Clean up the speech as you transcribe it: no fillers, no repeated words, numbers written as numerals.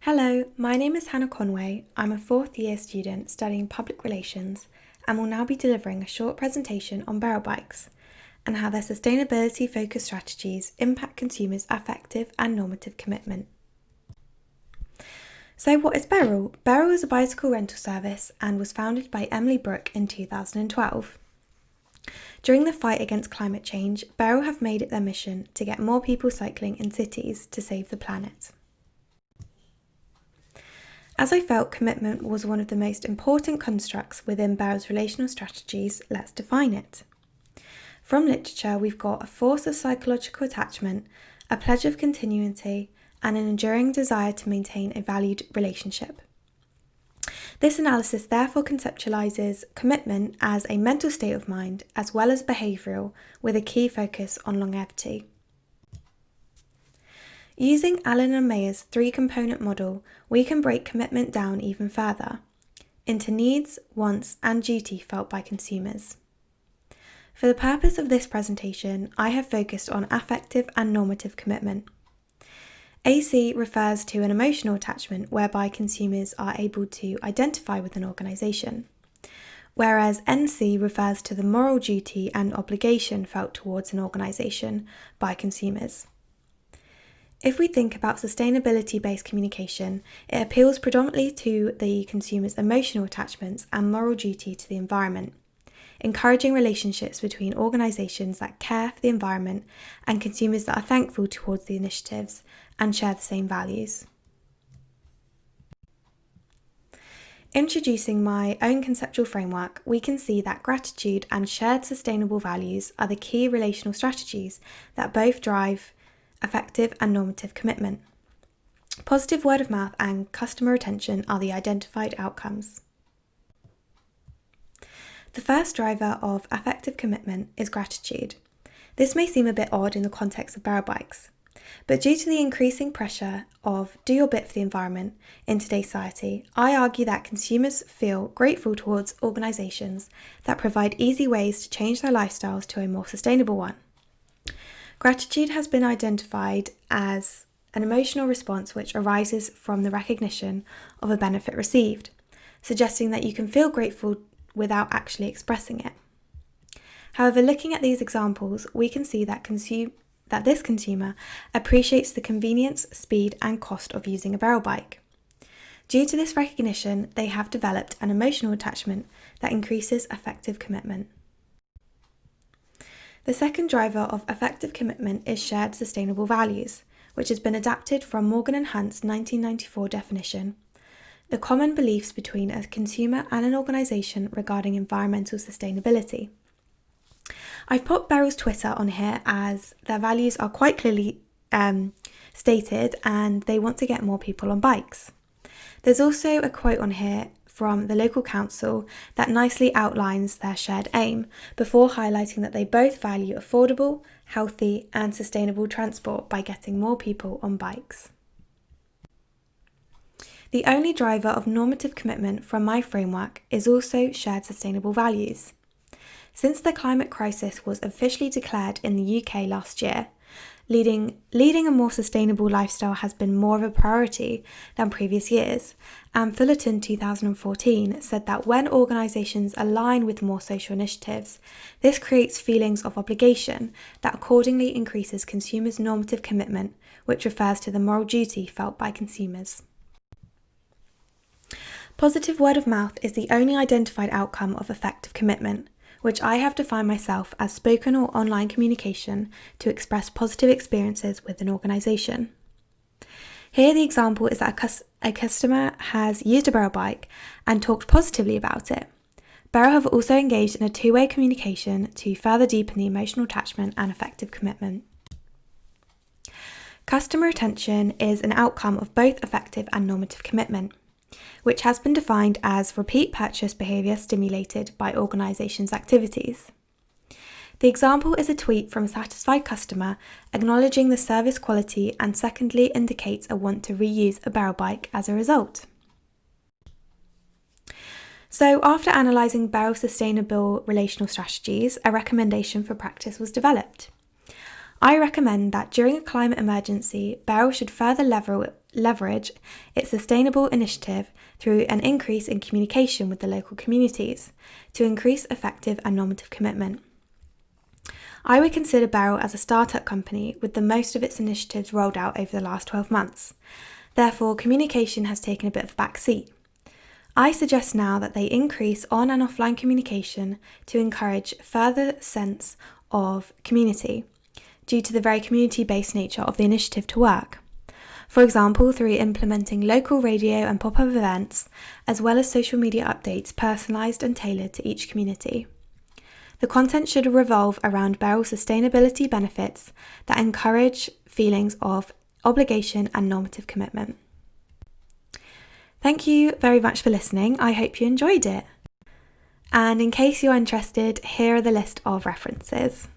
Hello, my name is Hannah Conway. I'm a fourth year student studying public relations and will now be delivering a short presentation on Beryl Bikes and how their sustainability focused strategies impact consumers' affective and normative commitment. So what is Beryl? Beryl is a bicycle rental service and was founded by Emily Brooke in 2012. During the fight against climate change, Beryl have made it their mission to get more people cycling in cities to save the planet. As I felt commitment was one of the most important constructs within Beryl's relational strategies, let's define it. From literature, we've got a force of psychological attachment, a pledge of continuity, and an enduring desire to maintain a valued relationship. This analysis therefore conceptualizes commitment as a mental state of mind as well as behavioural, with a key focus on longevity. Using Allen and Mayer's three-component model, we can break commitment down even further into needs, wants, and duty felt by consumers. For the purpose of this presentation, I have focused on affective and normative commitment. AC refers to an emotional attachment whereby consumers are able to identify with an organisation, whereas NC refers to the moral duty and obligation felt towards an organisation by consumers. If we think about sustainability-based communication, it appeals predominantly to the consumer's emotional attachments and moral duty to the environment, encouraging relationships between organisations that care for the environment and consumers that are thankful towards the initiatives and share the same values. Introducing my own conceptual framework, we can see that gratitude and shared sustainable values are the key relational strategies that both drive affective and normative commitment. Positive word of mouth and customer retention are the identified outcomes. The first driver of affective commitment is gratitude. This may seem a bit odd in the context of Beryl Bikes, but due to the increasing pressure of do your bit for the environment in today's society, I argue that consumers feel grateful towards organisations that provide easy ways to change their lifestyles to a more sustainable one. Gratitude has been identified as an emotional response which arises from the recognition of a benefit received, suggesting that you can feel grateful without actually expressing it. However, looking at these examples, we can see that this consumer appreciates the convenience, speed, and cost of using a Beryl bike. Due to this recognition, they have developed an emotional attachment that increases affective commitment. The second driver of affective commitment is shared sustainable values, which has been adapted from Morgan and Hunt's 1994 definition, the common beliefs between a consumer and an organisation regarding environmental sustainability. I've put Beryl's Twitter on here as their values are quite clearly stated and they want to get more people on bikes. There's also a quote on here from the local council that nicely outlines their shared aim before highlighting that they both value affordable, healthy and sustainable transport by getting more people on bikes. The only driver of normative commitment from my framework is also shared sustainable values. Since the climate crisis was officially declared in the UK last year, leading a more sustainable lifestyle has been more of a priority than previous years, and Fullerton 2014 said that when organisations align with more social initiatives, this creates feelings of obligation that accordingly increases consumers' normative commitment, which refers to the moral duty felt by consumers. Positive word of mouth is the only identified outcome of effective commitment, which I have defined myself as spoken or online communication to express positive experiences with an organisation. Here the example is that a customer has used a Beryl bike and talked positively about it. Beryl have also engaged in a two-way communication to further deepen the emotional attachment and effective commitment. Customer retention is an outcome of both effective and normative commitment, which has been defined as repeat purchase behaviour stimulated by organisations' activities. The example is a tweet from a satisfied customer acknowledging the service quality and secondly indicates a want to reuse a Beryl bike as a result. So after analysing Beryl's sustainable relational strategies, a recommendation for practice was developed. I recommend that during a climate emergency, Beryl should further leverage its sustainable initiative through an increase in communication with the local communities to increase effective and normative commitment. I would consider Beryl as a startup company with the most of its initiatives rolled out over the last 12 months. Therefore, communication has taken a bit of a back seat. I suggest now that they increase on and offline communication to encourage further sense of community, due to the very community-based nature of the initiative to work. For example, through implementing local radio and pop-up events, as well as social media updates personalised and tailored to each community. The content should revolve around Beryl's sustainability benefits that encourage feelings of obligation and normative commitment. Thank you very much for listening. I hope you enjoyed it. And in case you're interested, here are the list of references.